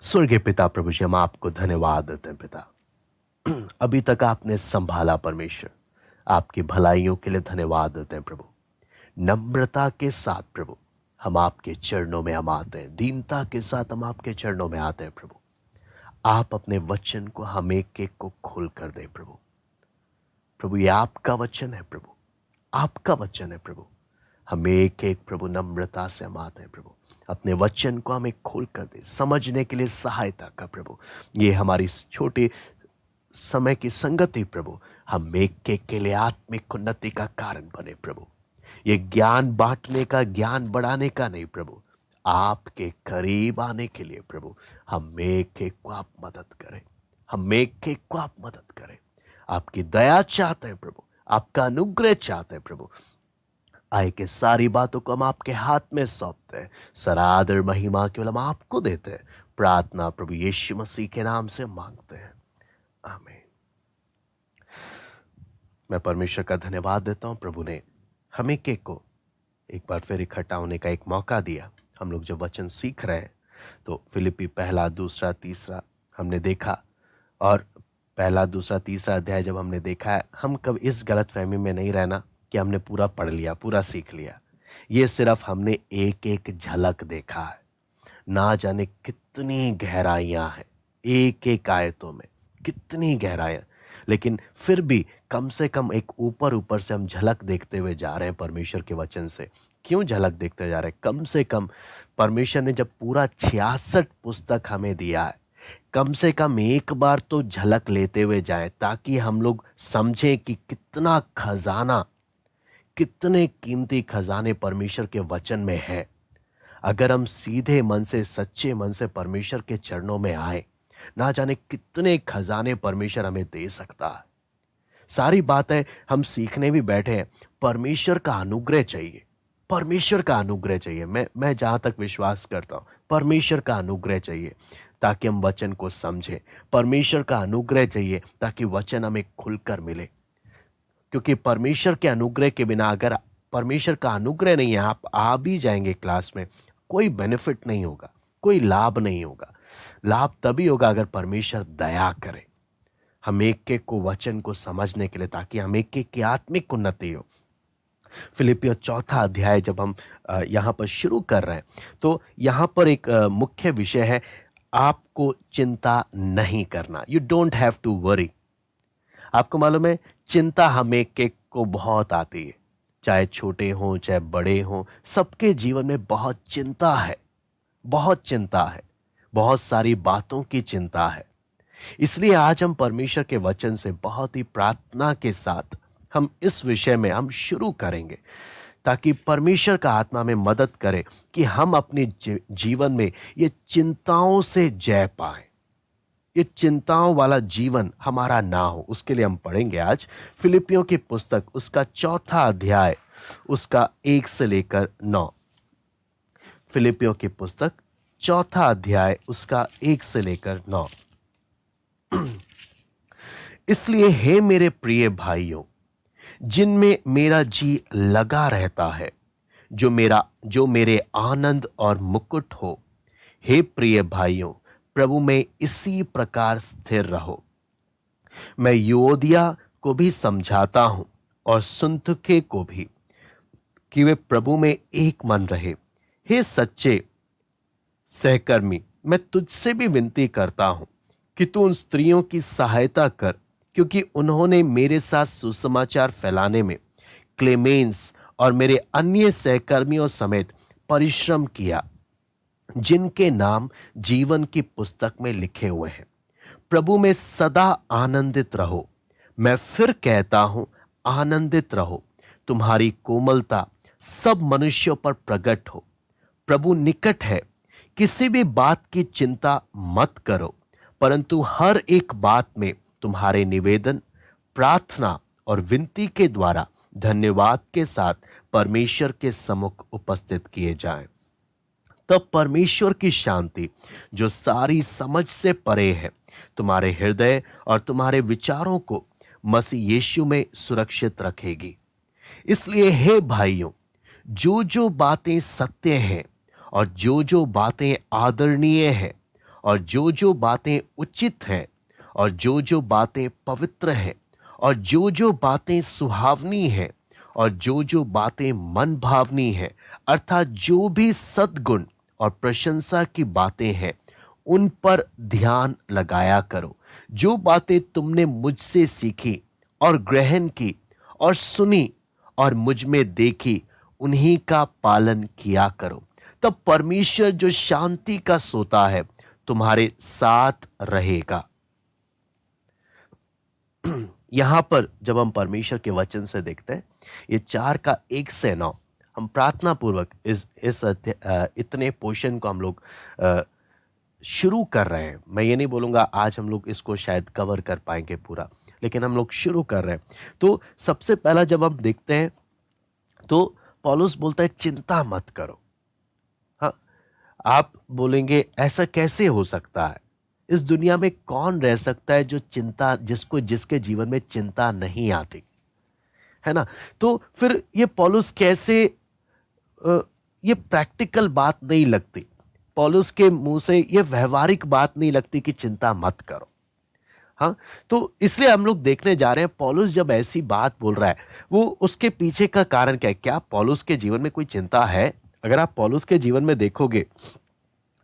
स्वर्गीय पिता प्रभु जी, हम आपको धन्यवाद देते हैं पिता। अभी तक आपने संभाला परमेश्वर, आपकी भलाइयों के लिए धन्यवाद देते हैं प्रभु। नम्रता के साथ प्रभु हम आपके चरणों में हम आते हैं, दीनता के साथ हम आपके चरणों में आते हैं प्रभु। आप अपने वचन को हम एक एक को खोल कर दें प्रभु। प्रभु ये आपका वचन है प्रभु, आपका वचन है प्रभु। हम एक एक प्रभु नम्रता से हम आते हैं प्रभु। अपने वचन को हमें खोल कर दे, समझने के लिए सहायता का प्रभु। ये हमारी छोटी समय की संगति प्रभु हम एक एक के लिए आत्मिक उन्नति का कारण बने प्रभु। ये ज्ञान बांटने का, ज्ञान बढ़ाने का नहीं प्रभु, आपके करीब आने के लिए प्रभु हम एक एक को आप मदद करें। हम एक एक को आप मदद करें। आपकी दया चाहते हैं प्रभु, आपका अनुग्रह चाहते हैं प्रभु। आए के सारी बातों को हम आपके हाथ में सौंपते हैं। सरादर महिमा केवल हम आपको देते हैं। प्रार्थना प्रभु यीशु मसीह के नाम से मांगते हैं, आमीन। मैं परमेश्वर का धन्यवाद देता हूं, प्रभु ने हमें के को एक बार फिर इकट्ठा होने का एक मौका दिया। हम लोग जब वचन सीख रहे हैं तो फिलिप्पी पहला, दूसरा, तीसरा हमने देखा, और पहला, दूसरा, तीसरा अध्याय जब हमने देखा है, हम कब इस गलत फहमी में नहीं रहना कि हमने पूरा पढ़ लिया, पूरा सीख लिया। ये सिर्फ हमने एक एक झलक देखा है। ना जाने कितनी गहराइयां हैं एक एक आयतों में, कितनी गहराइयां। लेकिन फिर भी कम से कम एक ऊपर ऊपर से हम झलक देखते हुए जा रहे हैं परमेश्वर के वचन से। क्यों झलक देखते जा रहे हैं? कम से कम परमेश्वर ने जब पूरा 66 पुस्तक हमें दिया है, कम से कम एक बार तो झलक लेते हुए जाएं, ताकि हम लोग समझें कि कितना खजाना, कितने कीमती खजाने परमेश्वर के वचन में है। अगर हम सीधे मन से, सच्चे मन से परमेश्वर के चरणों में आए, ना जाने कितने खजाने परमेश्वर हमें दे सकता है। सारी बातें हम सीखने भी बैठे हैं, परमेश्वर का अनुग्रह चाहिए, परमेश्वर का अनुग्रह चाहिए। मैं जहां तक विश्वास करता हूं, परमेश्वर का अनुग्रह चाहिए ताकि हम वचन को समझें। परमेश्वर का अनुग्रह चाहिए ताकि वचन हमें खुलकर मिले। क्योंकि परमेश्वर के अनुग्रह के बिना, अगर परमेश्वर का अनुग्रह नहीं है, आप आ भी जाएंगे क्लास में, कोई बेनिफिट नहीं होगा, कोई लाभ नहीं होगा। लाभ तभी होगा अगर परमेश्वर दया करे हम एक एक को वचन को समझने के लिए, ताकि हम एक एक की आत्मिक उन्नति हो। फिलिपियों चौथा अध्याय जब हम यहाँ पर शुरू कर रहे हैं, तो यहाँ पर एक मुख्य विषय है, आपको चिंता नहीं करना। You don't have to worry. आपको मालूम है, चिंता हम एक एक को बहुत आती है, चाहे छोटे हों चाहे बड़े हों, सबके जीवन में बहुत चिंता है, बहुत चिंता है, बहुत सारी बातों की चिंता है। इसलिए आज हम परमेश्वर के वचन से बहुत ही प्रार्थना के साथ हम इस विषय में हम शुरू करेंगे, ताकि परमेश्वर का आत्मा में मदद करे कि हम अपने जीवन में ये चिंताओं से जय पाएं। ये चिंताओं वाला जीवन हमारा ना हो, उसके लिए हम पढ़ेंगे आज फिलिपियों की पुस्तक, उसका चौथा अध्याय, उसका 1 से लेकर 9। फिलिपियों की पुस्तक चौथा अध्याय, उसका 1 से लेकर 9। इसलिए हे मेरे प्रिय भाइयों, जिनमें मेरा जी लगा रहता है, जो मेरे आनंद और मुकुट हो, हे प्रिय भाइयों, प्रभु में इसी प्रकार स्थिर रहो। मैं यूओदिया को भी समझाता हूं और सुन्तुखे को भी, कि वे प्रभु में एक मन रहे। हे सच्चे सहकर्मी, मैं तुझसे भी विनती करता हूं कि तू उन स्त्रियों की सहायता कर, क्योंकि उन्होंने मेरे साथ सुसमाचार फैलाने में क्लेमेंस और मेरे अन्य सहकर्मियों समेत परिश्रम किया, जिनके नाम जीवन की पुस्तक में लिखे हुए हैं। प्रभु में सदा आनंदित रहो। मैं फिर कहता हूं, आनंदित रहो। तुम्हारी कोमलता सब मनुष्यों पर प्रकट हो। प्रभु निकट है। किसी भी बात की चिंता मत करो, परंतु हर एक बात में तुम्हारे निवेदन, प्रार्थना और विनती के द्वारा धन्यवाद के साथ परमेश्वर के सम्मुख उपस्थित किए जाएं। तब परमेश्वर की शांति, जो सारी समझ से परे है, तुम्हारे हृदय और तुम्हारे विचारों को मसीह यीशु में सुरक्षित रखेगी। इसलिए हे भाइयों, जो जो बातें सत्य हैं और जो जो बातें आदरणीय हैं और जो जो बातें उचित हैं और जो जो बातें पवित्र हैं और जो जो बातें सुहावनी हैं और जो जो बातें मन भावनी हैं, अर्थात जो भी सद्गुण और प्रशंसा की बातें हैं, उन पर ध्यान लगाया करो। जो बातें तुमने मुझसे सीखी और ग्रहण की और सुनी और मुझ में देखी, उन्हीं का पालन किया करो। तब परमेश्वर जो शांति का सोता है तुम्हारे साथ रहेगा। यहां पर जब हम परमेश्वर के वचन से देखते हैं, ये 4 का 1 से 9, हम प्रार्थना पूर्वक इस इतने पोर्शन को हम लोग शुरू कर रहे हैं। मैं ये नहीं बोलूँगा आज हम लोग इसको शायद कवर कर पाएंगे पूरा, लेकिन हम लोग शुरू कर रहे हैं। तो सबसे पहला जब हम देखते हैं तो पौलुस बोलता है चिंता मत करो। हाँ, आप बोलेंगे ऐसा कैसे हो सकता है? इस दुनिया में कौन रह सकता है जो जिसके जीवन में चिंता नहीं आती, है ना? तो फिर ये पौलुस कैसे, ये प्रैक्टिकल बात नहीं लगती, पौलुस के मुंह से ये व्यवहारिक बात नहीं लगती कि चिंता मत करो। हाँ, तो इसलिए हम लोग देखने जा रहे हैं पौलुस जब ऐसी बात बोल रहा है, वो उसके पीछे का कारण क्या है? क्या पौलुस के जीवन में कोई चिंता है? अगर आप पौलुस के जीवन में देखोगे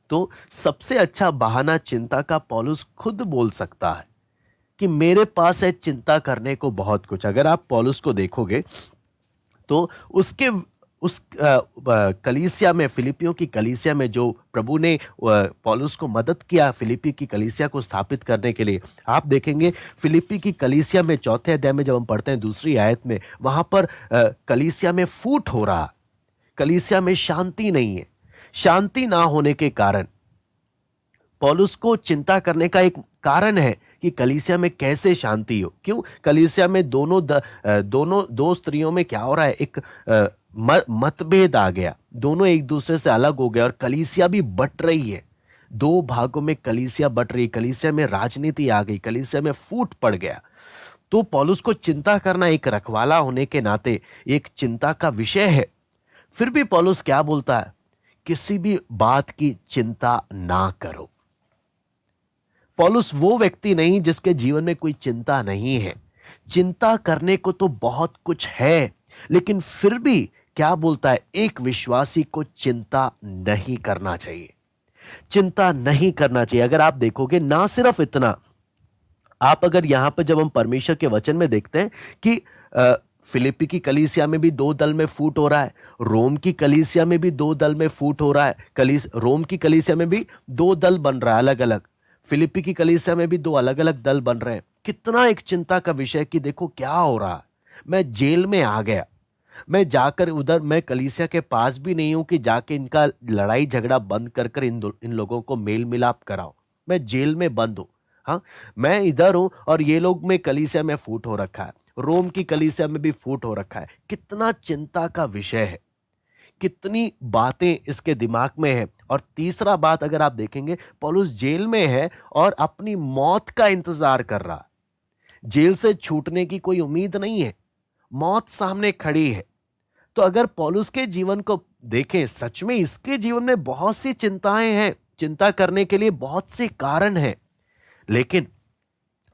तो सबसे अच्छा बहाना चिंता का पौलुस खुद बोल सकता है कि मेरे पास है चिंता करने को बहुत कुछ। अगर आप पौलुस को देखोगे तो उस कलीसिया में, फिलिपियों की कलीसिया में, जो प्रभु ने पौलुस को मदद किया फिलिपी की कलीसिया को स्थापित करने के लिए, आप देखेंगे फिलिपी की कलीसिया में 4 अध्याय में जब हम पढ़ते हैं 2 आयत में, वहां पर कलीसिया में फूट हो रहा, कलीसिया में शांति नहीं है। शांति ना होने के कारण पौलुस को चिंता करने का एक कारण है कि कलीसिया में कैसे शांति हो। क्यों? कलीसिया में दो स्त्रियों में क्या हो रहा है? एक मतभेद आ गया, दोनों एक दूसरे से अलग हो गए और कलीसिया भी बट रही है। 2 भागों में कलीसिया बट रही, कलीसिया में राजनीति आ गई, कलीसिया में फूट पड़ गया। तो पौलुस को चिंता करना एक रखवाला होने के नाते एक चिंता का विषय है। फिर भी पौलुस क्या बोलता है? किसी भी बात की चिंता ना करो। पौलुस वो व्यक्ति नहीं जिसके जीवन में कोई चिंता नहीं है। चिंता करने को तो बहुत कुछ है, लेकिन फिर भी क्या बोलता है? एक विश्वासी को चिंता नहीं करना चाहिए, चिंता नहीं करना चाहिए। अगर आप देखोगे, ना सिर्फ इतना, आप अगर यहां पर जब हम परमेश्वर के वचन में देखते हैं कि फिलिपी की कलीसिया में भी 2 दल में फूट हो रहा है, रोम की कलीसिया में भी 2 दल में फूट हो रहा है, रोम की कलीसिया में भी 2 दल बन रहा है अलग अलग, फिलिपी की कलीसिया में भी 2 अलग अलग दल बन रहे हैं। कितना एक चिंता का विषय कि देखो क्या हो रहा है, मैं जेल में आ गया, मैं जाकर उधर, मैं कलीसिया के पास भी नहीं हूं कि जाके इनका लड़ाई झगड़ा बंद कर इन लोगों को मेल मिलाप कराओ। मैं जेल में बंद हूं। हाँ, मैं इधर हूं और ये लोग में कलीसिया में फूट हो रखा है, रोम की कलीसिया में भी फूट हो रखा है। कितना चिंता का विषय है, कितनी बातें इसके दिमाग में है। और तीसरा बात अगर आप देखेंगे, पौलुस जेल में है और अपनी मौत का इंतजार कर रहा है। जेल से छूटने की कोई उम्मीद नहीं है, मौत सामने खड़ी है। तो अगर पौलुस के जीवन को देखें, सच में इसके जीवन में बहुत सी चिंताएं हैं, चिंता करने के लिए बहुत से कारण हैं, लेकिन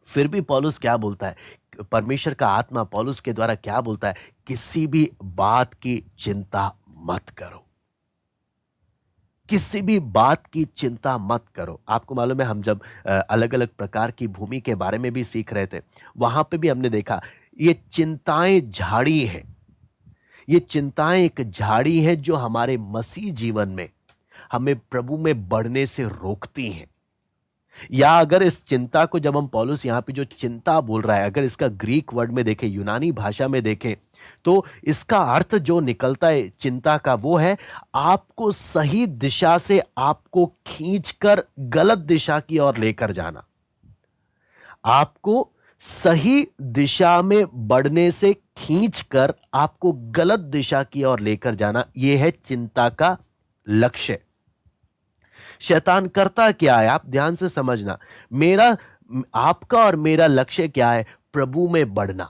फिर भी पौलुस क्या बोलता है? परमेश्वर का आत्मा पौलुस के द्वारा क्या बोलता है? किसी भी बात की चिंता मत करो, किसी भी बात की चिंता मत करो। आपको मालूम है, हम जब अलग अलग प्रकार की भूमि के बारे में भी सीख रहे थे, वहां पे भी हमने देखा ये चिंताएं झाड़ी हैं। ये चिंताएं एक झाड़ी है जो हमारे मसीह जीवन में हमें प्रभु में बढ़ने से रोकती हैं। या अगर इस चिंता को, जब हम पौलुस यहां पे जो चिंता बोल रहा है, अगर इसका ग्रीक वर्ड में देखें, यूनानी भाषा में देखें, तो इसका अर्थ जो निकलता है चिंता का, वो है आपको सही दिशा से आपको खींचकर गलत दिशा की ओर लेकर जाना। आपको सही दिशा में बढ़ने से खींचकर आपको गलत दिशा की ओर लेकर जाना, यह है चिंता का लक्ष्य। शैतान करता क्या है? आप ध्यान से समझना। आपका और मेरा लक्ष्य क्या है? प्रभु में बढ़ना,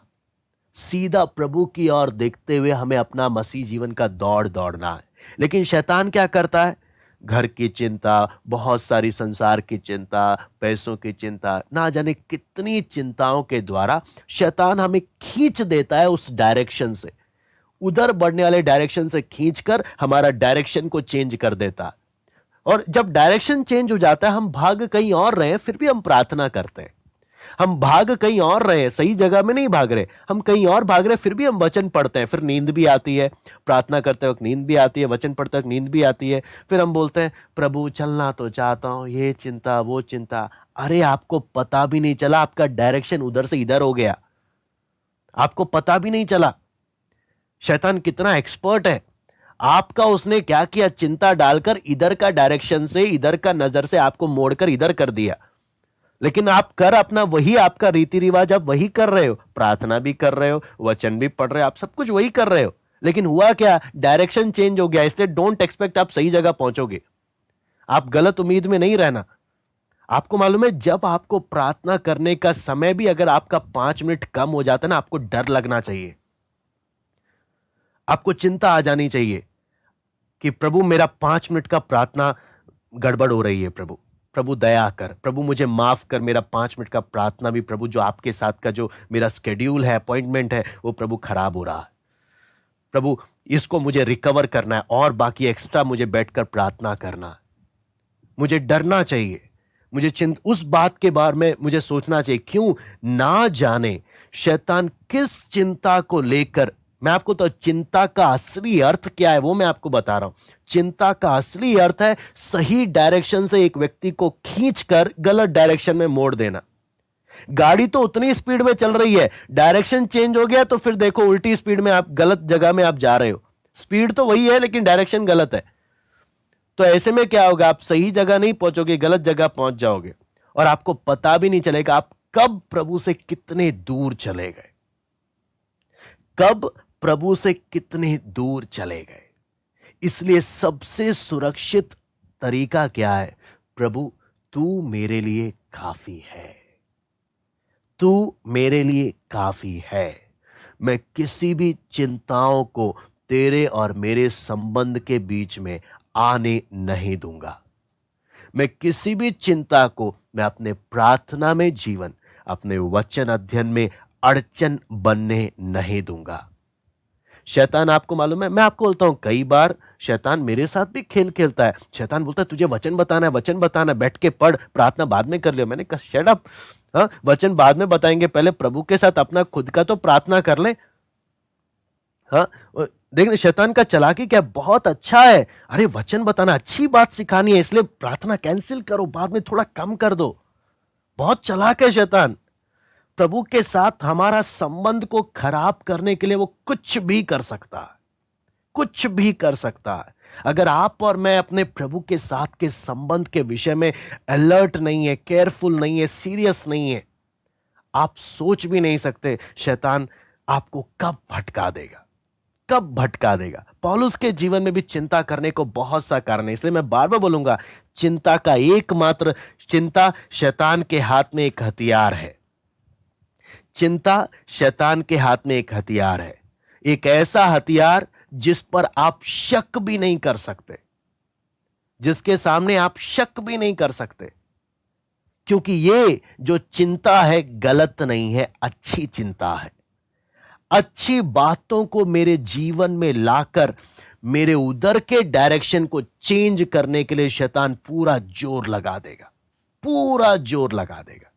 सीधा प्रभु की ओर देखते हुए हमें अपना मसीह जीवन का दौड़ना है। लेकिन शैतान क्या करता है? घर की चिंता, बहुत सारी संसार की चिंता, पैसों की चिंता, ना जाने कितनी चिंताओं के द्वारा शैतान हमें खींच देता है उस डायरेक्शन से, उधर बढ़ने वाले डायरेक्शन से खींचकर हमारा डायरेक्शन को चेंज कर देता है। और जब डायरेक्शन चेंज हो जाता है, हम भाग कहीं और रहे हैं फिर भी हम प्रार्थना करते हैं। हम भाग कहीं और रहे हैं, सही जगह में नहीं भाग रहे, हम कहीं और भाग रहे हैं, फिर भी हम वचन पढ़ते हैं। फिर नींद भी आती है, प्रार्थना करते वक्त नींद भी आती है, वचन पढ़ते वक्त नींद भी आती है। फिर हम बोलते हैं प्रभु चलना तो चाहता हूं, ये चिंता वो चिंता। अरे आपको पता भी नहीं चला, आपका डायरेक्शन उधर से इधर हो गया, आपको पता भी नहीं चला। शैतान कितना एक्सपर्ट है, आपका उसने क्या किया, चिंता डालकर इधर का डायरेक्शन से, इधर का नजर से आपको मोड़कर इधर कर दिया। लेकिन आप कर अपना वही, आपका रीति रिवाज आप वही कर रहे हो, प्रार्थना भी कर रहे हो, वचन भी पढ़ रहे हो, आप सब कुछ वही कर रहे हो, लेकिन हुआ क्या, डायरेक्शन चेंज हो गया। इसलिए डोंट एक्सपेक्ट आप सही जगह पहुंचोगे, आप गलत उम्मीद में नहीं रहना। आपको मालूम है, जब आपको प्रार्थना करने का समय भी अगर आपका 5 मिनट कम हो जाता है ना, आपको डर लगना चाहिए, आपको चिंता आ जानी चाहिए कि प्रभु मेरा 5 मिनट का प्रार्थना गड़बड़ हो रही है, प्रभु प्रभु दया कर, प्रभु मुझे माफ कर, मेरा 5 मिनट का प्रार्थना भी प्रभु, जो आपके साथ का जो मेरा स्केड्यूल है, अपॉइंटमेंट है, वो प्रभु खराब हो रहा है। प्रभु इसको मुझे रिकवर करना है और बाकी एक्स्ट्रा मुझे बैठकर प्रार्थना करना है। मुझे डरना चाहिए, मुझे उस बात के बारे में मुझे सोचना चाहिए। क्यों ना जाने शैतान किस चिंता को लेकर, मैं आपको तो चिंता का असली अर्थ क्या है वो मैं आपको बता रहा हूं। चिंता का असली अर्थ है सही डायरेक्शन से एक व्यक्ति को खींचकर गलत डायरेक्शन में मोड़ देना। गाड़ी तो उतनी स्पीड में चल रही है, डायरेक्शन चेंज हो गया तो फिर देखो उल्टी स्पीड में आप गलत जगह में आप जा रहे हो। स्पीड तो वही है लेकिन डायरेक्शन गलत है। तो ऐसे में क्या होगा, आप सही जगह नहीं पहुंचोगे, गलत जगह पहुंच जाओगे और आपको पता भी नहीं चलेगा आप कब प्रभु से कितने दूर चले गए, कब प्रभु से कितने दूर चले गए। इसलिए सबसे सुरक्षित तरीका क्या है, प्रभु तू मेरे लिए काफी है, तू मेरे लिए काफी है। मैं किसी भी चिंताओं को तेरे और मेरे संबंध के बीच में आने नहीं दूंगा। मैं किसी भी चिंता को मैं अपने प्रार्थना में जीवन, अपने वचन अध्ययन में अड़चन बनने नहीं दूंगा। शैतान, आपको मालूम है, मैं आपको बोलता हूं कई बार शैतान मेरे साथ भी खेल खेलता है। शैतान बोलता है तुझे वचन बताना है, वचन बताना है, बैठ के पढ़, प्रार्थना बाद में कर लियो। मैंने कहा शट अप, हाँ वचन बाद में बताएंगे, पहले प्रभु के साथ अपना खुद का तो प्रार्थना कर ले। हाँ देखने शैतान का चालाकी क्या, बहुत अच्छा है, अरे वचन बताना अच्छी बात सिखानी है इसलिए प्रार्थना कैंसिल करो, बाद में थोड़ा कम कर दो। बहुत चालाक है शैतान। प्रभु के साथ हमारा संबंध को खराब करने के लिए वो कुछ भी कर सकता है, कुछ भी कर सकता है। अगर आप और मैं अपने प्रभु के साथ के संबंध के विषय में अलर्ट नहीं है, केयरफुल नहीं है, सीरियस नहीं है, आप सोच भी नहीं सकते शैतान आपको कब भटका देगा, कब भटका देगा। पौलुस के जीवन में भी चिंता करने को बहुत सा कारण है, इसलिए मैं बार बार बोलूंगा चिंता का एकमात्र, चिंता शैतान के हाथ में एक हथियार है। चिंता शैतान के हाथ में एक हथियार है, एक ऐसा हथियार जिस पर आप शक भी नहीं कर सकते, जिसके सामने आप शक भी नहीं कर सकते, क्योंकि ये जो चिंता है गलत नहीं है, अच्छी चिंता है। अच्छी बातों को मेरे जीवन में लाकर मेरे उधर के डायरेक्शन को चेंज करने के लिए शैतान पूरा जोर लगा देगा, पूरा जोर लगा देगा।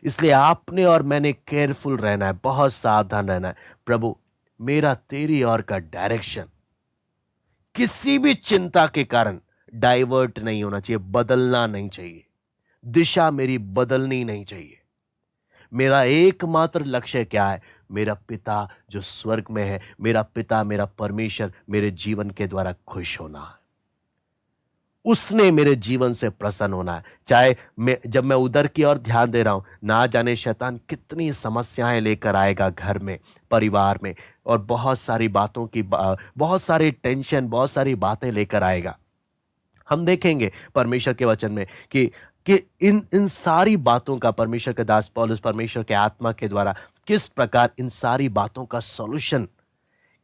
इसलिए आपने और मैंने केयरफुल रहना है, बहुत सावधान रहना है। प्रभु मेरा तेरी ओर का डायरेक्शन किसी भी चिंता के कारण डाइवर्ट नहीं होना चाहिए, बदलना नहीं चाहिए, दिशा मेरी बदलनी नहीं चाहिए। मेरा एकमात्र लक्ष्य क्या है, मेरा पिता जो स्वर्ग में है, मेरा पिता मेरा परमेश्वर मेरे जीवन के द्वारा खुश होना है, उसने मेरे जीवन से प्रसन्न होना है। चाहे जब मैं उधर की ओर ध्यान दे रहा हूं, ना जाने शैतान कितनी समस्याएं लेकर आएगा घर में, परिवार में, और बहुत सारी बातों की बहुत सारी टेंशन, बहुत सारी बातें लेकर आएगा। हम देखेंगे परमेश्वर के वचन में कि इन सारी बातों का परमेश्वर के दास पौलुस परमेश्वर के आत्मा के द्वारा किस प्रकार इन सारी बातों का सॉल्यूशन,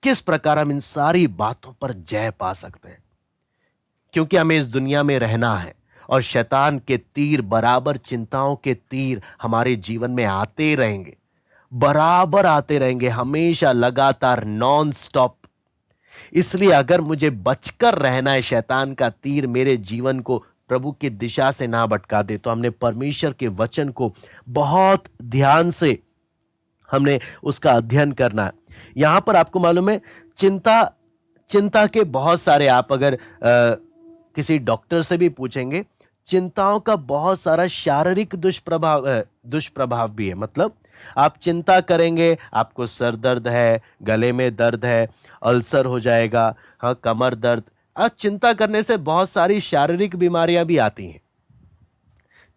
किस प्रकार हम इन सारी बातों पर जय पा सकते हैं, क्योंकि हमें इस दुनिया में रहना है और शैतान के तीर बराबर, चिंताओं के तीर हमारे जीवन में आते रहेंगे, बराबर आते रहेंगे, हमेशा, लगातार, नॉन स्टॉप। इसलिए अगर मुझे बचकर रहना है, शैतान का तीर मेरे जीवन को प्रभु की दिशा से ना भटका दे, तो हमने परमेश्वर के वचन को बहुत ध्यान से हमने उसका अध्ययन करना है। यहां पर आपको मालूम है, चिंता के बहुत सारे, आप अगर किसी डॉक्टर से भी पूछेंगे, चिंताओं का बहुत सारा शारीरिक दुष्प्रभाव भी है। मतलब आप चिंता करेंगे, आपको सर दर्द है, गले में दर्द है, अल्सर हो जाएगा, हाँ, कमर दर्द। अब चिंता करने से बहुत सारी शारीरिक बीमारियां भी आती हैं।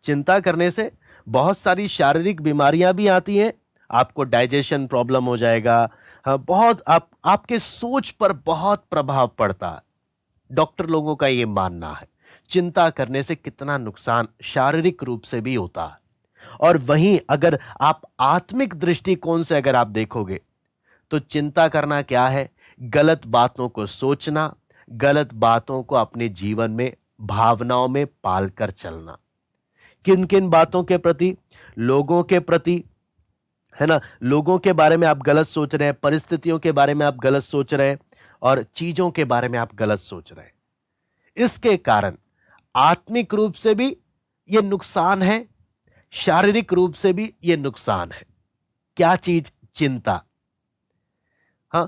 चिंता करने से बहुत सारी शारीरिक बीमारियां भी आती हैं। आपको डाइजेशन प्रॉब्लम हो जाएगा, हाँ, बहुत आपके सोच पर बहुत प्रभाव पड़ता है। डॉक्टर लोगों का ये मानना है चिंता करने से कितना नुकसान शारीरिक रूप से भी होता है। और वहीं अगर आप आत्मिक दृष्टिकोण से अगर आप देखोगे तो चिंता करना क्या है? गलत बातों को सोचना, गलत बातों को अपने जीवन में, भावनाओं में पालकर चलना। किन किन बातों के प्रति? लोगों के प्रति, है ना, लोगों के बारे में आप गलत सोच रहे हैं, परिस्थितियों के बारे में आप गलत सोच रहे हैं, और चीजों के बारे में आप गलत सोच रहे हैं। इसके कारण आत्मिक रूप से भी यह नुकसान है, शारीरिक रूप से भी यह नुकसान है। क्या चीज? चिंता। हाँ,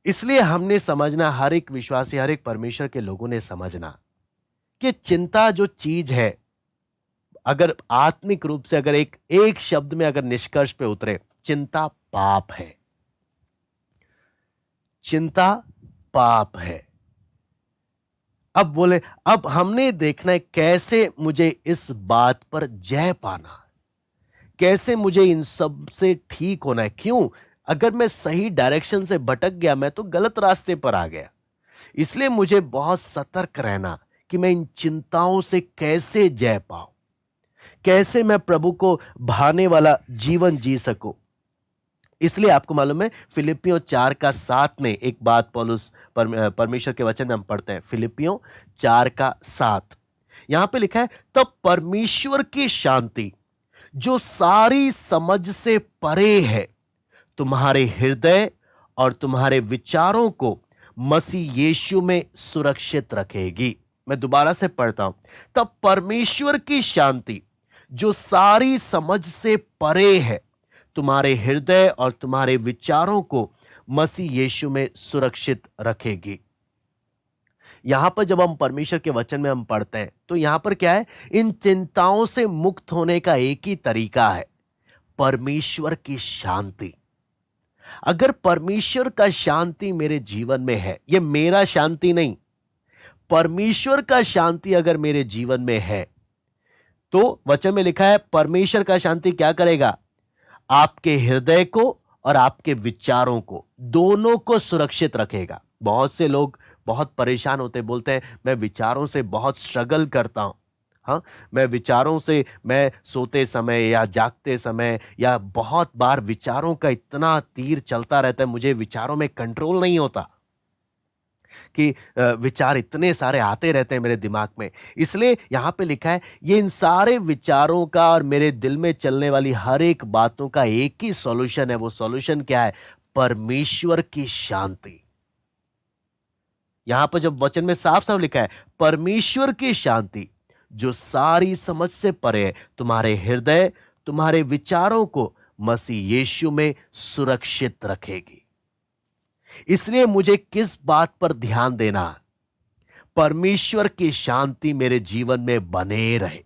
इसलिए हमने समझना, हर एक विश्वासी, हर एक परमेश्वर के लोगों ने समझना कि चिंता जो चीज है, अगर आत्मिक रूप से अगर एक शब्द में अगर निष्कर्ष पे उतरे, चिंता पाप है। चिंता पाप है। अब बोले, अब हमने देखना है कैसे मुझे इस बात पर जय पाना है, कैसे मुझे इन सब से ठीक होना है। क्यों? अगर मैं सही डायरेक्शन से भटक गया, मैं तो गलत रास्ते पर आ गया। इसलिए मुझे बहुत सतर्क रहना कि मैं इन चिंताओं से कैसे जय पाऊं, कैसे मैं प्रभु को भाने वाला जीवन जी सकूं। इसलिए आपको मालूम है, फिलिपियों 4:7 में एक बात पौलुस परमेश्वर के वचन में हम पढ़ते हैं। फिलिपियों 4:7 यहां पे लिखा है, तब परमेश्वर की शांति जो सारी समझ से परे है, तुम्हारे हृदय और तुम्हारे विचारों को मसीह यीशु में सुरक्षित रखेगी। मैं दोबारा से पढ़ता हूं, तब परमेश्वर की शांति जो सारी समझ से परे है, तुम्हारे हृदय और तुम्हारे विचारों को मसीह यीशु में सुरक्षित रखेगी। यहां पर जब हम परमेश्वर के वचन में हम पढ़ते हैं, तो यहां पर क्या है? इन चिंताओं से मुक्त होने का एक ही तरीका है, परमेश्वर की शांति। अगर परमेश्वर का शांति मेरे जीवन में है, यह मेरा शांति नहीं, परमेश्वर का शांति अगर मेरे जीवन में है, तो वचन में लिखा है, परमेश्वर का शांति क्या करेगा? आपके हृदय को और आपके विचारों को, दोनों को सुरक्षित रखेगा। बहुत से लोग बहुत परेशान होते, बोलते हैं मैं विचारों से बहुत स्ट्रगल करता हूं। हाँ, मैं विचारों से, मैं सोते समय या जागते समय या बहुत बार विचारों का इतना तीर चलता रहता है, मुझे विचारों में कंट्रोल नहीं होता, कि विचार इतने सारे आते रहते हैं मेरे दिमाग में। इसलिए यहां पे लिखा है, ये इन सारे विचारों का और मेरे दिल में चलने वाली हर एक बातों का एक ही सॉल्यूशन है। वो सॉल्यूशन क्या है? परमेश्वर की शांति। यहां पर जब वचन में साफ साफ लिखा है, परमेश्वर की शांति जो सारी समझ से परे है, तुम्हारे हृदय, तुम्हारे विचारों को मसीह यीशु में सुरक्षित रखेगी। इसलिए मुझे किस बात पर ध्यान देना? परमेश्वर की शांति मेरे जीवन में बने रहे।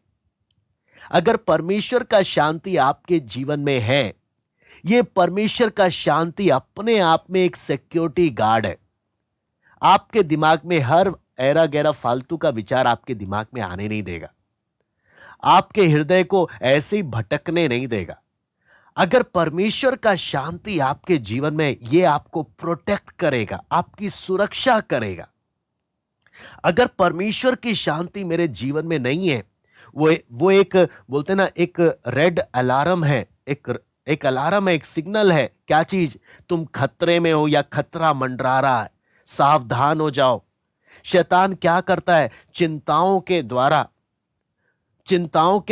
अगर परमेश्वर का शांति आपके जीवन में है, यह परमेश्वर का शांति अपने आप में एक सिक्योरिटी गार्ड है। आपके दिमाग में हर ऐरा गैरा फालतू का विचार आपके दिमाग में आने नहीं देगा, आपके हृदय को ऐसे ही भटकने नहीं देगा। अगर परमेश्वर का शांति आपके जीवन में, ये आपको प्रोटेक्ट करेगा, आपकी सुरक्षा करेगा। अगर परमेश्वर की शांति मेरे जीवन में नहीं है, वो एक बोलते ना, एक रेड अलार्म है, एक अलार्म है, एक सिग्नल है। क्या चीज? तुम खतरे में हो या खतरा मंडरा रहा है, सावधान हो जाओ। शैतान क्या करता है? चिंताओं के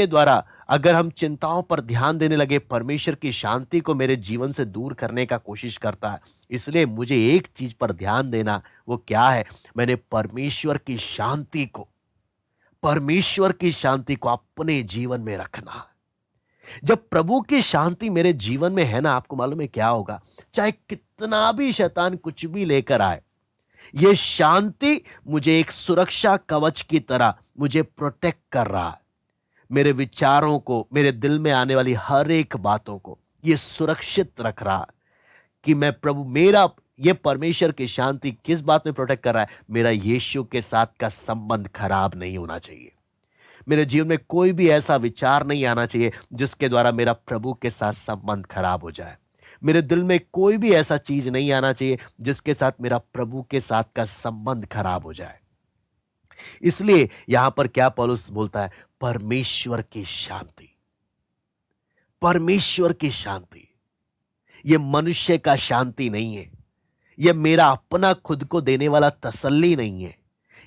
द्वारा अगर हम चिंताओं पर ध्यान देने लगे, परमेश्वर की शांति को मेरे जीवन से दूर करने का कोशिश करता है। इसलिए मुझे एक चीज पर ध्यान देना, वो क्या है? मैंने परमेश्वर की शांति को अपने जीवन में रखना। जब प्रभु की शांति मेरे जीवन में है ना, आपको मालूम है क्या होगा? चाहे कितना भी शैतान कुछ भी लेकर आए, ये शांति मुझे एक सुरक्षा कवच की तरह मुझे प्रोटेक्ट कर रहा है। मेरे विचारों को, मेरे दिल में आने वाली हर एक बातों को ये सुरक्षित रख रहा है कि ये परमेश्वर की शांति किस बात में प्रोटेक्ट कर रहा है? मेरा यीशु के साथ का संबंध खराब नहीं होना चाहिए। मेरे जीवन में कोई भी ऐसा विचार नहीं आना चाहिए जिसके द्वारा मेरा प्रभु के साथ संबंध खराब हो जाए। मेरे दिल में कोई भी ऐसा चीज नहीं आना चाहिए जिसके साथ मेरा प्रभु के साथ का संबंध खराब हो जाए। इसलिए यहां पर क्या पौलुस बोलता है? परमेश्वर की शांति। परमेश्वर की शांति, यह मनुष्य का शांति नहीं है, यह मेरा अपना खुद को देने वाला तसल्ली नहीं है,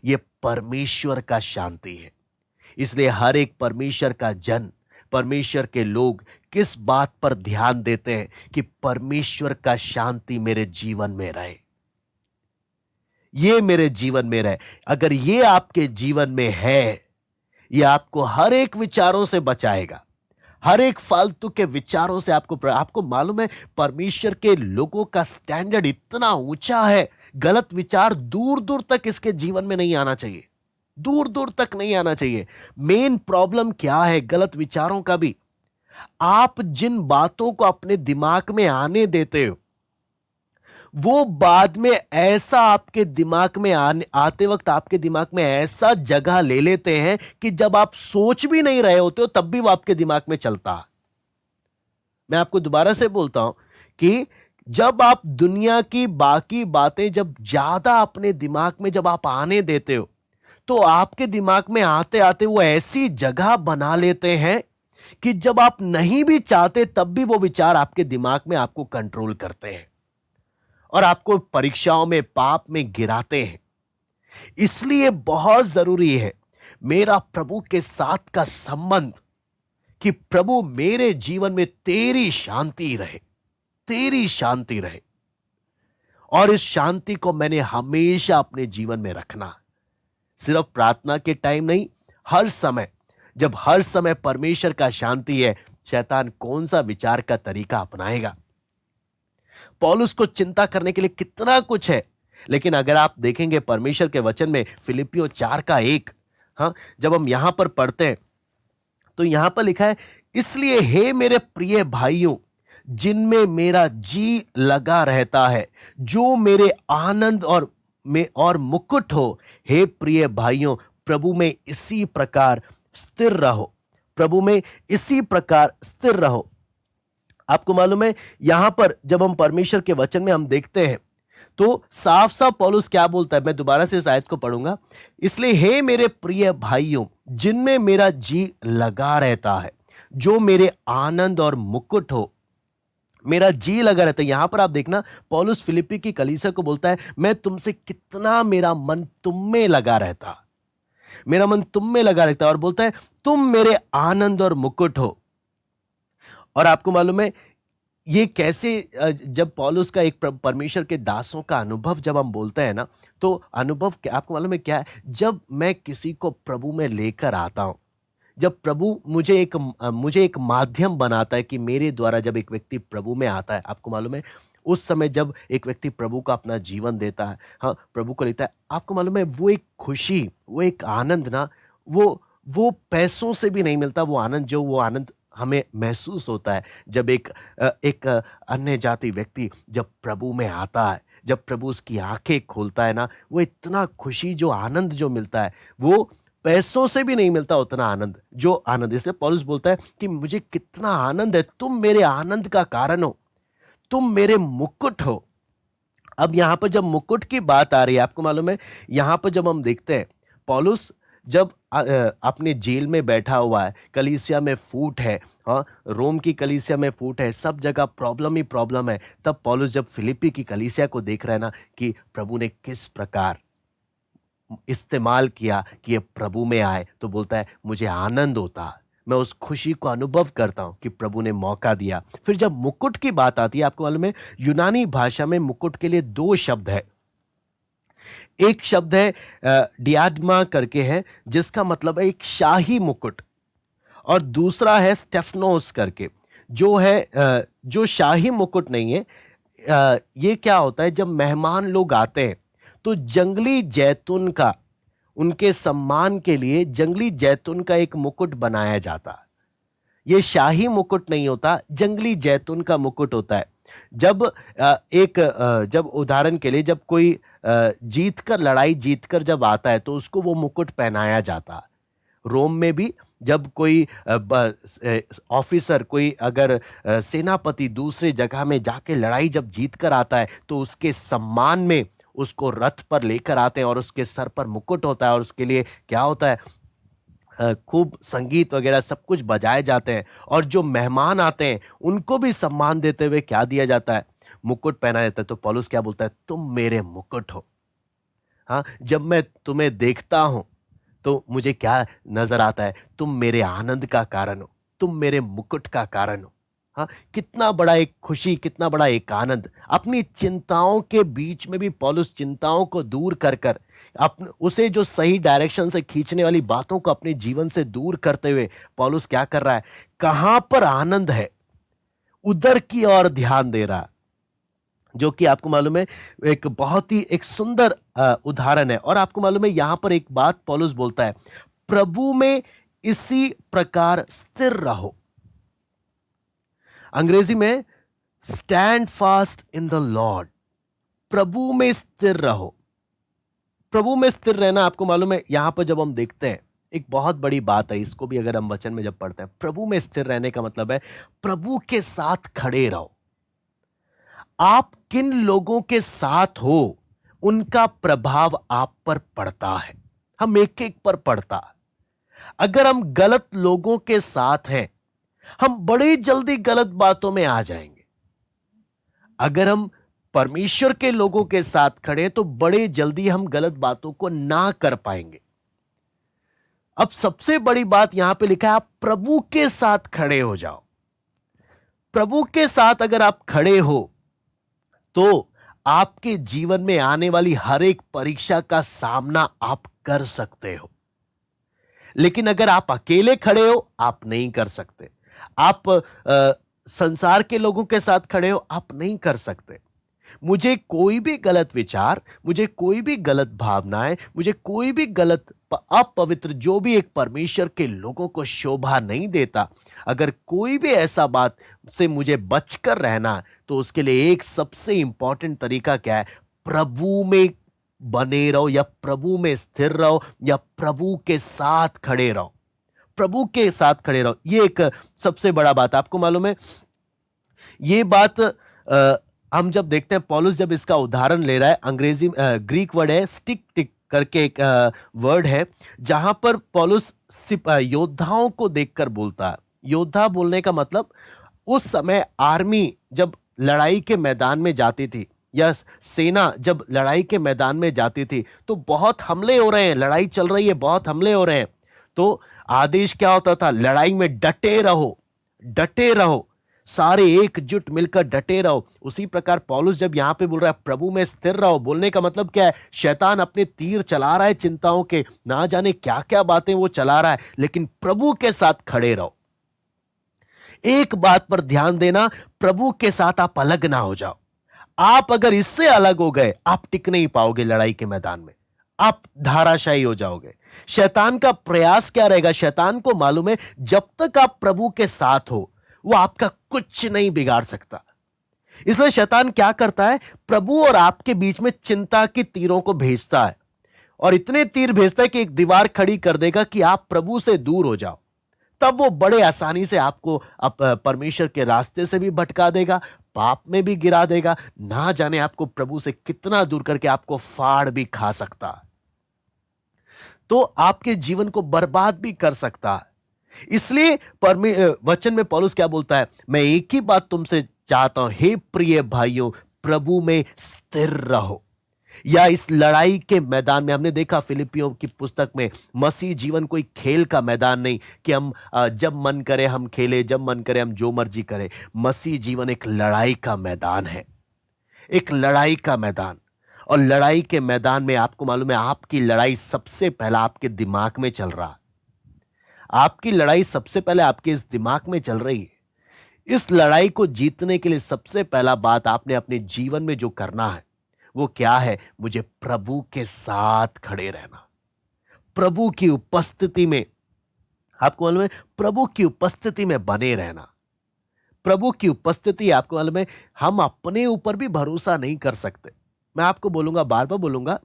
यह परमेश्वर का शांति है। इसलिए हर एक परमेश्वर का जन, परमेश्वर के लोग किस बात पर ध्यान देते हैं कि परमेश्वर का शांति मेरे जीवन में रहे, ये मेरे जीवन में रहे। अगर ये आपके जीवन में है, ये आपको हर एक विचारों से बचाएगा, हर एक फालतू के विचारों से आपको मालूम है परमेश्वर के लोगों का स्टैंडर्ड इतना ऊंचा है, गलत विचार दूर दूर तक इसके जीवन में नहीं आना चाहिए, दूर दूर तक नहीं आना चाहिए। मेन प्रॉब्लम क्या है गलत विचारों का भी? आप जिन बातों को अपने दिमाग में आने देते हो, वो बाद में ऐसा आपके दिमाग में आते वक्त आपके दिमाग में ऐसा जगह ले लेते हैं कि जब आप सोच भी नहीं रहे होते हो तब भी वो आपके दिमाग में चलता है। मैं आपको दोबारा से बोलता हूं कि जब आप दुनिया की बाकी बातें जब ज्यादा अपने दिमाग में जब आप आने देते हो, तो आपके दिमाग में आते आते वो ऐसी जगह बना लेते हैं कि जब आप नहीं भी चाहते तब भी वो विचार आपके दिमाग में आपको कंट्रोल करते हैं और आपको परीक्षाओं में, पाप में गिराते हैं। इसलिए बहुत जरूरी है मेरा प्रभु के साथ का संबंध, कि प्रभु मेरे जीवन में तेरी शांति रहे, तेरी शांति रहे। और इस शांति को मैंने हमेशा अपने जीवन में रखना, सिर्फ प्रार्थना के टाइम नहीं, हर समय। जब हर समय परमेश्वर का शांति है, शैतान कौन सा विचार का तरीका अपनाएगा? पौलुस को चिंता करने के लिए कितना कुछ है, लेकिन अगर आप देखेंगे परमेश्वर के वचन में फिलिपियों 4:1, जब हम यहां पर पढ़ते हैं तो यहां पर लिखा है, इसलिए हे मेरे प्रिय भाइयों जिनमें मेरा जी लगा रहता है, जो मेरे आनंद और मुकुट हो, हे प्रिय भाइयों प्रभु में इसी प्रकार स्थिर रहो, प्रभु में इसी प्रकार स्थिर रहो। आपको मालूम है यहां पर जब हम परमेश्वर के वचन में हम देखते हैं तो साफ साफ पौलुस क्या बोलता है? मैं दोबारा से इस आयत को पढ़ूंगा। इसलिए हे मेरे प्रिय भाइयों जिनमें मेरा जी लगा रहता है, जो मेरे आनंद और मुकुट हो, मेरा जी लगा रहता है। यहां पर आप देखना पौलुस फिलिप्पी की कलीसिया को बोलता है, मैं तुमसे कितना मेरा मन तुम में लगा रहता, मेरा मन तुम में लगा रहता है, और बोलता है तुम मेरे आनंद और मुकुट हो। और आपको मालूम है ये कैसे, जब पौलुस का एक परमेश्वर के दासों का अनुभव जब हम बोलते हैं ना, तो अनुभव आपको मालूम है क्या है? जब मैं किसी को प्रभु में लेकर आता हूं, जब प्रभु मुझे एक माध्यम बनाता है कि मेरे द्वारा जब एक व्यक्ति प्रभु में आता है, आपको मालूम है उस समय जब एक व्यक्ति प्रभु को अपना जीवन देता है, प्रभु को लेता है, आपको मालूम है वो एक खुशी, वो एक आनंद ना, वो पैसों से भी नहीं मिलता। वो आनंद हमें महसूस होता है जब एक अन्य जाति व्यक्ति जब प्रभु में आता है, जब प्रभु उसकी आंखें खोलता है ना, वो इतना खुशी, जो आनंद जो मिलता है वो पैसों से भी नहीं मिलता उतना आनंद। इसलिए पौलुस बोलता है कि मुझे कितना आनंद है, तुम मेरे आनंद का कारण हो, तुम मेरे मुकुट हो। अब यहां पर जब मुकुट की बात आ रही है, आपको मालूम है यहां पर जब हम देखते हैं पौलुस जब अपने जेल में बैठा हुआ है, कलीसिया में फूट है, रोम की कलीसिया में फूट है, सब जगह प्रॉब्लम ही प्रॉब्लम है, तब पौलुस जब फिलिप्पी की कलीसिया को देख रहा है ना कि प्रभु ने किस प्रकार इस्तेमाल किया कि ये प्रभु में आए, तो बोलता है मुझे आनंद होता है, मैं उस खुशी को अनुभव करता हूं कि प्रभु ने मौका दिया। फिर जब मुकुट की बात आती है, आपको मालूम है यूनानी भाषा में मुकुट के लिए दो शब्द है। एक शब्द है डियाडमा करके है, जिसका मतलब है एक शाही मुकुट, और दूसरा है स्टेफनोस करके, जो है जो शाही मुकुट नहीं है। ये क्या होता है, जब मेहमान लोग आते हैं तो जंगली जैतून का, उनके सम्मान के लिए जंगली जैतून का एक मुकुट बनाया जाता है। ये शाही मुकुट नहीं होता, जंगली जैतून का मुकुट होता है। जब उदाहरण के लिए जब कोई लड़ाई जीतकर जब आता है तो उसको वो मुकुट पहनाया जाता है। रोम में भी जब कोई ऑफिसर, कोई अगर सेनापति दूसरे जगह में जाके लड़ाई जब जीत कर आता है तो उसके सम्मान में उसको रथ पर लेकर आते हैं और उसके सर पर मुकुट होता है, और उसके लिए क्या होता है, खूब संगीत वगैरह सब कुछ बजाए जाते हैं, और जो मेहमान आते हैं उनको भी सम्मान देते हुए क्या दिया जाता है, मुकुट पहना जाता है। तो पौलुस क्या बोलता है, तुम मेरे मुकुट हो। हाँ, जब मैं तुम्हें देखता हूं तो मुझे क्या नजर आता है, तुम मेरे आनंद का कारण हो, तुम मेरे मुकुट का कारण हो। हाँ, कितना बड़ा एक खुशी, कितना बड़ा एक आनंद। अपनी चिंताओं के बीच में भी पौलुस चिंताओं को दूर कर कर उसे जो सही डायरेक्शन से खींचने वाली बातों को अपने जीवन से दूर करते हुए पौलुस क्या कर रहा है, कहां पर आनंद है उधर की ओर ध्यान दे रहा है। जो कि आपको मालूम है एक बहुत ही एक सुंदर उदाहरण है। और आपको मालूम है यहां पर एक बात पौलुस बोलता है, प्रभु में इसी प्रकार स्थिर रहो। अंग्रेजी में stand fast in the Lord, प्रभु में स्थिर रहो। प्रभु में स्थिर रहना, आपको मालूम है यहां पर जब हम देखते हैं एक बहुत बड़ी बात है, इसको भी अगर हम वचन में जब पढ़ते हैं, प्रभु में स्थिर रहने का मतलब है प्रभु के साथ खड़े रहो। आप किन लोगों के साथ हो उनका प्रभाव आप पर पड़ता है, हम एक एक पर पड़ता है। अगर हम गलत लोगों के साथ हैं हम बड़ी जल्दी गलत बातों में आ जाएंगे। अगर हम परमेश्वर के लोगों के साथ खड़े तो बड़े जल्दी हम गलत बातों को ना कर पाएंगे। अब सबसे बड़ी बात यहां पे लिखा है, आप प्रभु के साथ खड़े हो जाओ। प्रभु के साथ अगर आप खड़े हो तो आपके जीवन में आने वाली हर एक परीक्षा का सामना आप कर सकते हो। लेकिन अगर आप अकेले खड़े हो आप नहीं कर सकते। आप संसार के लोगों के साथ खड़े हो आप नहीं कर सकते। मुझे कोई भी गलत विचार, मुझे कोई भी गलत भावनाएं, मुझे कोई भी गलत अपवित्र जो भी एक परमेश्वर के लोगों को शोभा नहीं देता, अगर कोई भी ऐसा बात से मुझे बचकर रहना तो उसके लिए एक सबसे इंपॉर्टेंट तरीका क्या है, प्रभु में बने रहो या प्रभु में स्थिर रहो या प्रभु के साथ खड़े रहो। प्रभु के साथ खड़े रहो, ये एक सबसे बड़ा बात। आपको मालूम है ये बात हम जब देखते हैं पौलुस जब इसका उदाहरण ले रहा है, अंग्रेजी ग्रीक वर्ड है स्टिक टिक करके एक वर्ड है, जहां पर पौलुस योद्धाओं को देखकर बोलता है। योद्धा बोलने का मतलब उस समय आर्मी जब लड़ाई के मैदान में जाती थी या सेना जब लड़ाई के मैदान में जाती थी तो बहुत हमले हो रहे हैं, लड़ाई चल रही है, बहुत हमले हो रहे हैं, तो आदेश क्या होता था, लड़ाई में डटे रहो, डटे रहो, सारे एकजुट मिलकर डटे रहो। उसी प्रकार पौलुस जब यहां पे बोल रहा है प्रभु में स्थिर रहो, बोलने का मतलब क्या है, शैतान अपने तीर चला रहा है चिंताओं के, ना जाने क्या क्या बातें वो चला रहा है, लेकिन प्रभु के साथ खड़े रहो। एक बात पर ध्यान देना, प्रभु के साथ आप अलग ना हो जाओ। आप अगर इससे अलग हो गए आप टिक नहीं पाओगे लड़ाई के मैदान में, आप धाराशायी हो जाओगे। शैतान का प्रयास क्या रहेगा, शैतान को मालूम है जब तक आप प्रभु के साथ हो वो आपका कुछ नहीं बिगाड़ सकता। इसलिए शैतान क्या करता है, प्रभु और आपके बीच में चिंता की तीरों को भेजता है, और इतने तीर भेजता है कि एक दीवार खड़ी कर देगा कि आप प्रभु से दूर हो जाओ। तब वो बड़े आसानी से आपको परमेश्वर के रास्ते से भी भटका देगा, पाप में भी गिरा देगा, ना जाने आपको प्रभु से कितना दूर करके आपको फाड़ भी खा सकता है, तो आपके जीवन को बर्बाद भी कर सकता है। इसलिए वचन में पौलुस क्या बोलता है, मैं एक ही बात तुमसे चाहता हूं, हे प्रिय भाइयों, प्रभु में स्थिर रहो। या इस लड़ाई के मैदान में हमने देखा फिलिपियों की पुस्तक में, मसीह जीवन कोई खेल का मैदान नहीं कि हम जब मन करे हम खेले, जब मन करे हम जो मर्जी करें। मसीह जीवन एक लड़ाई का मैदान है, एक लड़ाई का मैदान। और लड़ाई के मैदान में आपको मालूम है, आपकी लड़ाई सबसे पहला आपके दिमाग में चल रहा है। आपकी लड़ाई सबसे पहले आपके इस दिमाग में चल रही है। इस लड़ाई को जीतने के लिए सबसे पहला बात आपने अपने जीवन में जो करना है वो क्या है? मुझे प्रभु के साथ खड़े रहना, प्रभु की उपस्थिति में। आपको मालूम है, प्रभु की उपस्थिति में बने रहना। प्रभु की उपस्थिति, आपको मालूम है, हम अपने ऊपर भी भरोसा नहीं कर सकते। मैं आपको बोलूंगा, बार बार बोलूंगा,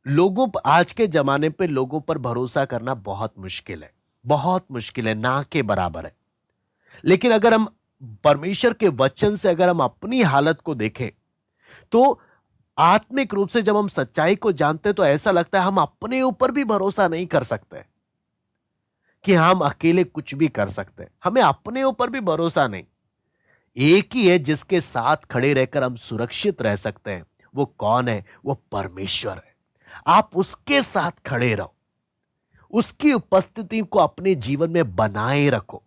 लोगों आज के जमाने पे लोगों पर भरोसा करना बहुत मुश्किल है, बहुत मुश्किल है, ना के बराबर है। लेकिन अगर हम परमेश्वर के वचन से अगर हम अपनी हालत को देखें तो आत्मिक रूप से जब हम सच्चाई को जानते तो ऐसा लगता है हम अपने ऊपर भी भरोसा नहीं कर सकते कि हम अकेले कुछ भी कर सकते हैं। हमें अपने ऊपर भी भरोसा नहीं। एक ही है जिसके साथ खड़े रहकर हम सुरक्षित रह सकते हैं। वो कौन है? वो परमेश्वर है। आप उसके साथ खड़े रहो, उसकी उपस्थिति को अपने जीवन में बनाए रखो।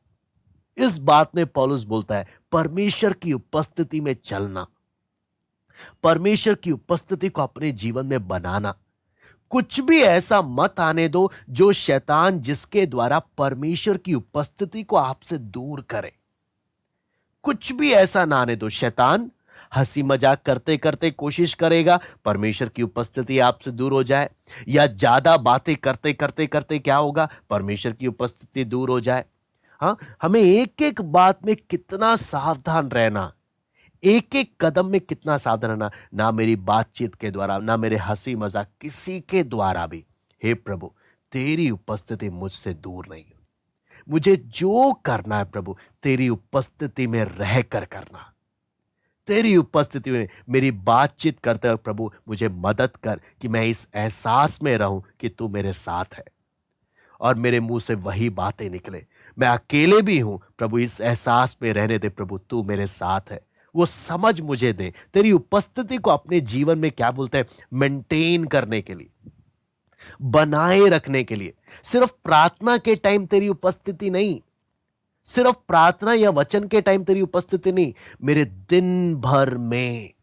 इस बात में पौलुस बोलता है, परमेश्वर की उपस्थिति में चलना, परमेश्वर की उपस्थिति को अपने जीवन में बनाना। कुछ भी ऐसा मत आने दो जो शैतान, जिसके द्वारा परमेश्वर की उपस्थिति को आपसे दूर करे। कुछ भी ऐसा ना आने दो। शैतान हंसी मजाक करते करते कोशिश करेगा परमेश्वर की उपस्थिति आपसे दूर हो जाए, या ज्यादा बातें करते करते करते क्या होगा? परमेश्वर की उपस्थिति दूर हो जाए। हाँ, हमें एक एक बात में कितना सावधान रहना, एक एक कदम में कितना सावधान रहना। ना मेरी बातचीत के द्वारा, ना मेरे हंसी मजाक, किसी के द्वारा भी, हे प्रभु तेरी उपस्थिति मुझसे दूर नहीं हो। मुझे जो करना है प्रभु, तेरी उपस्थिति में रहकर करना। तेरी उपस्थिति में मेरी बातचीत करते वक्त प्रभु मुझे मदद कर कि मैं इस एहसास में रहूं कि तू मेरे साथ है और मेरे मुंह से वही बातें निकले। मैं अकेले भी हूं प्रभु, इस एहसास में रहने दे प्रभु, तू मेरे साथ है। वो समझ मुझे दे। तेरी उपस्थिति को अपने जीवन में क्या बोलते हैं? मेंटेन करने के लिए, बनाए रखने के लिए। सिर्फ प्रार्थना के टाइम तेरी उपस्थिति नहीं, सिर्फ प्रार्थना या वचन के टाइम तेरी उपस्थिति नहीं, मेरे दिन भर में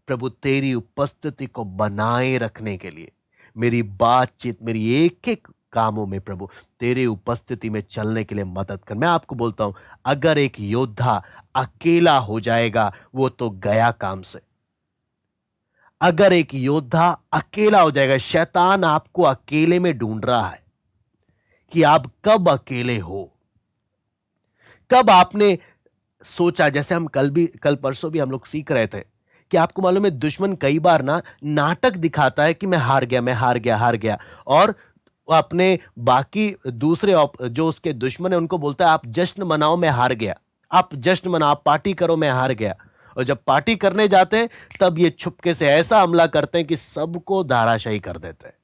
प्रभु तेरी उपस्थिति को बनाए रखने के लिए, मेरी बातचीत, मेरी एक एक कामों में प्रभु तेरी उपस्थिति में चलने के लिए मदद कर। मैं आपको बोलता हूं, अगर एक योद्धा अकेला हो जाएगा वो तो गया काम से। अगर एक योद्धा अकेला हो जाएगा, शैतान आपको अकेले में ढूंढ रहा है कि आप कब अकेले हो, कब आपने सोचा। जैसे हम कल परसों भी हम लोग सीख रहे थे कि आपको मालूम है, दुश्मन कई बार ना नाटक दिखाता है कि मैं हार गया, मैं हार गया, हार गया, और अपने बाकी दूसरे जो उसके दुश्मन है उनको बोलता है आप जश्न मनाओ, मैं हार गया, आप जश्न मनाओ, आप पार्टी करो, मैं हार गया। और जब पार्टी करने जाते हैं तब ये छुपके से ऐसा हमला करते हैं कि सबको धाराशायी कर देते हैं।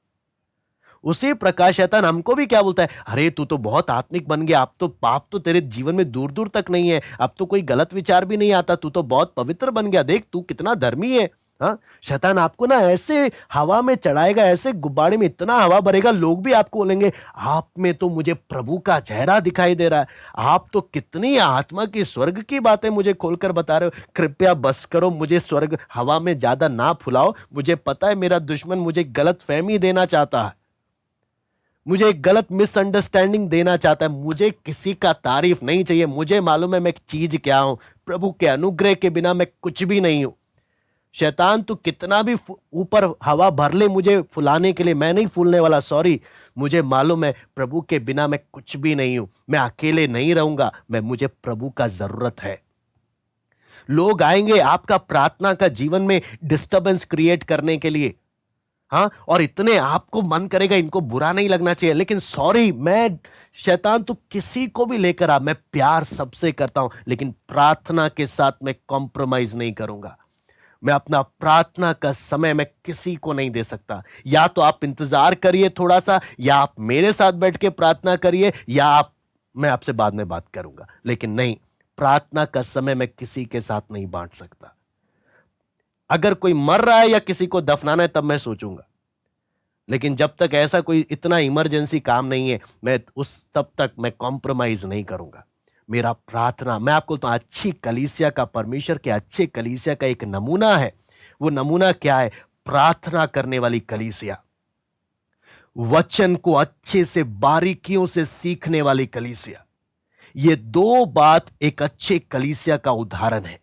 उसी प्रकार शैतान हमको भी क्या बोलता है? अरे तू तो बहुत आत्मिक बन गया, अब तो पाप तो तेरे जीवन में दूर दूर तक नहीं है, अब तो कोई गलत विचार भी नहीं आता, तू तो बहुत पवित्र बन गया, देख तू कितना धर्मी है। हाँ, शैतान आपको ना ऐसे हवा में चढ़ाएगा, ऐसे गुब्बारे में इतना हवा भरेगा, लोग भी आपको बोलेंगे आप में तो मुझे प्रभु का चेहरा दिखाई दे रहा है, आप तो कितनी आत्मा की, स्वर्ग की बातें मुझे खोलकर बता रहे हो। कृपया बस करो, मुझे स्वर्ग हवा में ज्यादा ना फुलाओ। मुझे पता है मेरा दुश्मन मुझे गलत फहमी देना चाहता है, मुझे एक गलत मिसअंडरस्टैंडिंग देना चाहता है। मुझे किसी का तारीफ नहीं चाहिए। मुझे मालूम है मैं चीज क्या हूं। प्रभु के अनुग्रह के बिना मैं कुछ भी नहीं हूं। शैतान तू कितना भी ऊपर हवा भर ले मुझे फुलाने के लिए, मैं नहीं फूलने वाला। सॉरी, मुझे मालूम है प्रभु के बिना मैं कुछ भी नहीं हूं। मैं अकेले नहीं रहूंगा, मुझे प्रभु का जरूरत है। लोग आएंगे आपका प्रार्थना का जीवन में डिस्टर्बेंस क्रिएट करने के लिए, हाँ, और इतने आपको मन करेगा इनको बुरा नहीं लगना चाहिए, लेकिन सॉरी, मैं शैतान तू किसी को भी लेकर आ, मैं प्यार सबसे करता हूं, लेकिन प्रार्थना के साथ मैं कॉम्प्रोमाइज नहीं करूंगा। मैं अपना प्रार्थना का समय मैं किसी को नहीं दे सकता। या तो आप इंतजार करिए थोड़ा सा, या आप मेरे साथ बैठ के प्रार्थना करिए, या मैं आपसे बाद में बात करूंगा, लेकिन नहीं, प्रार्थना का समय मैं किसी के साथ नहीं बांट सकता। अगर कोई मर रहा है या किसी को दफनाना है तब मैं सोचूंगा, लेकिन जब तक ऐसा कोई इतना इमरजेंसी काम नहीं है, मैं तब तक मैं कॉम्प्रोमाइज नहीं करूंगा। मेरा प्रार्थना, मैं आपको तो अच्छी कलीसिया का, परमेश्वर के अच्छे कलीसिया का एक नमूना है। वो नमूना क्या है? प्रार्थना करने वाली कलीसिया, वचन को अच्छे से बारीकियों से सीखने वाली कलीसिया। ये दो बात एक अच्छे कलीसिया का उदाहरण है।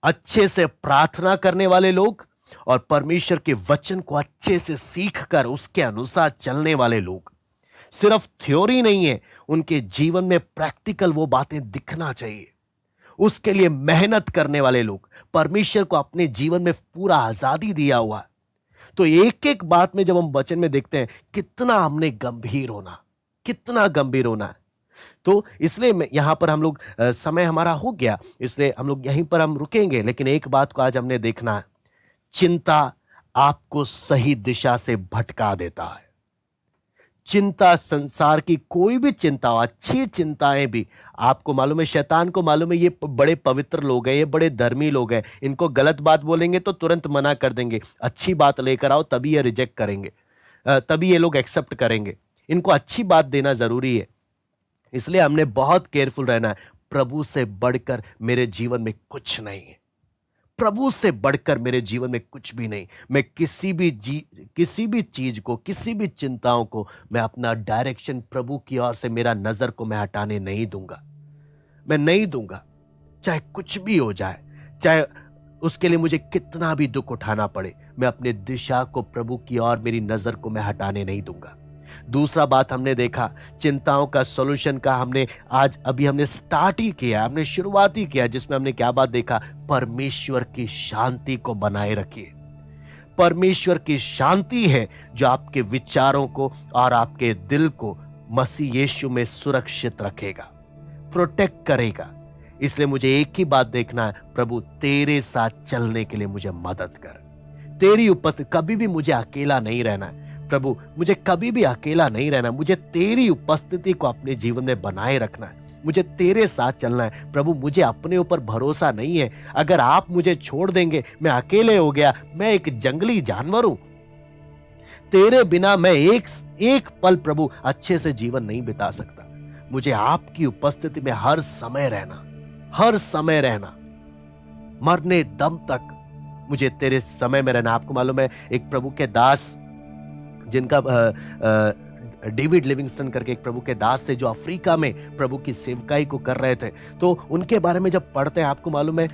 अच्छे से प्रार्थना करने वाले लोग और परमेश्वर के वचन को अच्छे से सीखकर उसके अनुसार चलने वाले लोग। सिर्फ थ्योरी नहीं है, उनके जीवन में प्रैक्टिकल वो बातें दिखना चाहिए। उसके लिए मेहनत करने वाले लोग, परमेश्वर को अपने जीवन में पूरा आजादी दिया हुआ है। तो एक एक बात में जब हम वचन में देखते हैं, कितना हमने गंभीर होना, कितना गंभीर होना है। तो इसलिए यहां पर हम लोग, समय हमारा हो गया, इसलिए हम लोग यहीं पर हम रुकेंगे। लेकिन एक बात को आज हमने देखना है, चिंता आपको सही दिशा से भटका देता है। चिंता, संसार की कोई भी चिंता हो, अच्छी चिंताएं भी, आपको मालूम है, शैतान को मालूम है ये बड़े पवित्र लोग हैं, ये बड़े धर्मी लोग हैं, इनको गलत बात बोलेंगे तो तुरंत मना कर देंगे, अच्छी बात लेकर आओ तभी ये रिजेक्ट करेंगे, तभी ये लोग एक्सेप्ट करेंगे। इनको अच्छी बात देना जरूरी है। इसलिए हमने बहुत केयरफुल रहना है। प्रभु से बढ़कर मेरे जीवन में कुछ नहीं है, प्रभु से बढ़कर मेरे जीवन में कुछ भी नहीं। मैं किसी भी चीज को, किसी भी चिंताओं को, मैं अपना डायरेक्शन प्रभु की ओर से, मेरा नजर को मैं हटाने नहीं दूंगा। मैं नहीं दूंगा, चाहे कुछ भी हो जाए, चाहे उसके लिए मुझे कितना भी दुख उठाना पड़े, मैं अपने दिशा को, प्रभु की ओर मेरी नजर को मैं हटाने नहीं दूंगा। दूसरा बात हमने देखा, चिंताओं का सॉल्यूशन का हमने स्टार्ट ही किया, हमने शुरुआत ही किया, जिसमें हमने क्या बात देखा? परमेश्वर की शांति को बनाए रखिए। परमेश्वर की शांति है जो आपके विचारों को और आपके दिल को मसीह यीशु में सुरक्षित रखेगा, प्रोटेक्ट करेगा। इसलिए मुझे एक ही बात देखना है, प्रभु तेरे साथ चलने के लिए मुझे मदद कर। तेरी उपस्थिति, कभी भी मुझे अकेला नहीं रहना है प्रभु, मुझे कभी भी अकेला नहीं रहना, मुझे तेरी उपस्थिति को अपने जीवन में बनाए रखना है, मुझे तेरे साथ चलना है। प्रभु मुझे अपने ऊपर भरोसा नहीं है, अगर आप मुझे छोड़ देंगे, मैं अकेले हो गया, मैं एक जंगली जानवर हूं, तेरे बिना मैं एक पल प्रभु अच्छे से जीवन नहीं बिता सकता। मुझे आपकी उपस्थिति में हर समय रहना, हर समय रहना, मरने दम तक मुझे तेरे समय में रहना। आपको मालूम है, एक प्रभु के दास, जिनका डेविड लिविंगस्टन करके एक प्रभु के दास थे, जो अफ्रीका में प्रभु की सेवकाई को कर रहे थे, तो उनके बारे में जब पढ़ते हैं, आपको मालूम है,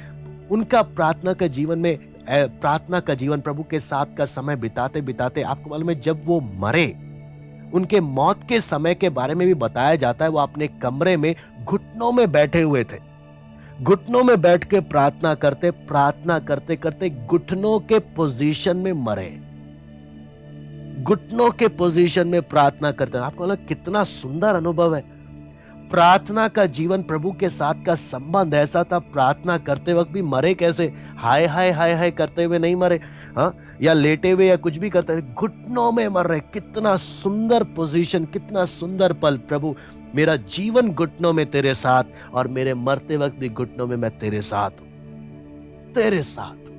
उनका प्रार्थना का जीवन प्रभु के साथ का समय बिताते बिताते, आपको मालूम है, जब वो मरे, उनके मौत के समय के बारे में भी बताया जाता है, वो अपने कमरे में घुटनों में बैठे हुए थे, घुटनों में बैठ के प्रार्थना करते करते घुटनों के पोजीशन में मरे, घुटनों के पोजीशन में प्रार्थना करते हैं। आपको लगा कितना सुंदर अनुभव है। प्रार्थना का जीवन, प्रभु के साथ का संबंध ऐसा था, प्रार्थना करते वक्त भी मरे कैसे? हाय हाय हाय हाय करते हुए नहीं मरे, हाँ, या लेटे हुए या कुछ भी करते हुए, घुटनों में मर रहे। कितना सुंदर पोजीशन, कितना सुंदर पल। प्रभु मेरा जीवन घुटनों में तेरे साथ, और मेरे मरते वक्त भी घुटनों में मैं तेरे साथ हूं, तेरे साथ।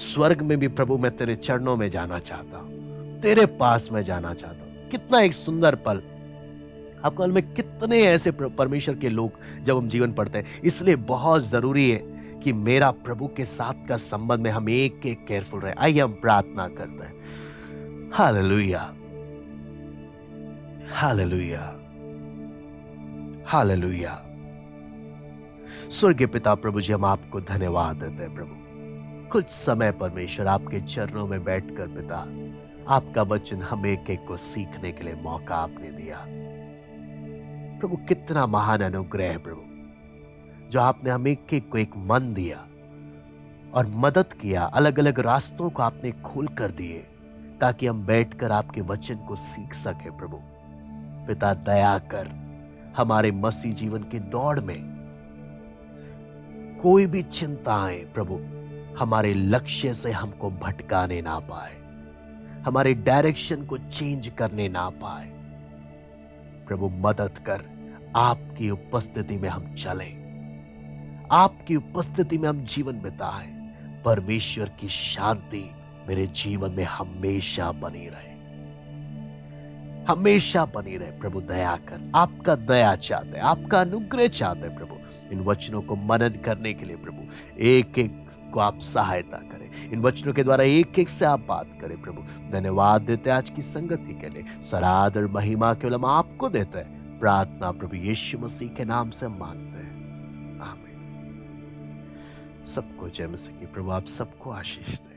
स्वर्ग में भी प्रभु मैं तेरे चरणों में जाना चाहता हूं, तेरे पास मैं जाना चाहता हूं। कितना एक सुंदर पल। आपको में कितने ऐसे परमेश्वर के लोग जब हम जीवन पढ़ते हैं। इसलिए बहुत जरूरी है कि मेरा प्रभु के साथ का संबंध में हम एक एक केयरफुल रहे। आइए हम प्रार्थना करते हैं। Hallelujah, hallelujah, hallelujah. स्वर्गीय पिता प्रभु जी, हम आपको धन्यवाद देते हैं प्रभु, कुछ समय परमेश्वर आपके चरणों में बैठकर पिता आपका वचन हम एक एक को सीखने के लिए मौका आपने दिया। प्रभु कितना महान अनुग्रह है प्रभु, जो आपने हम एक एक को एक मन दिया और मदद किया, अलग अलग रास्तों को आपने खोल कर दिए ताकि हम बैठकर आपके वचन को सीख सके। प्रभु पिता दया कर, हमारे मसीह जीवन की दौड़ में कोई भी चिंताएं प्रभु हमारे लक्ष्य से हमको भटकाने ना पाए, हमारे डायरेक्शन को चेंज करने ना पाए। प्रभु मदद कर, आपकी उपस्थिति में हम चलें, आपकी उपस्थिति में हम जीवन बिताएं, परमेश्वर की शांति मेरे जीवन में हमेशा बनी रहे, हमेशा बनी रहे। प्रभु दया कर, आपका दया चाहते हैं, आपका अनुग्रह चाहते हैं प्रभु। इन वचनों को मनन करने के लिए प्रभु एक एक को आप सहायता करें, इन वचनों के द्वारा एक एक से आप बात करें प्रभु। धन्यवाद देते हैं आज की संगति के लिए, सराध और महिमा केवल हम आपको देते हैं। प्रार्थना प्रभु यीशु मसीह के नाम से मांगते हैं, आमीन। सबको जय मसीह की। प्रभु आप सबको आशीष दें।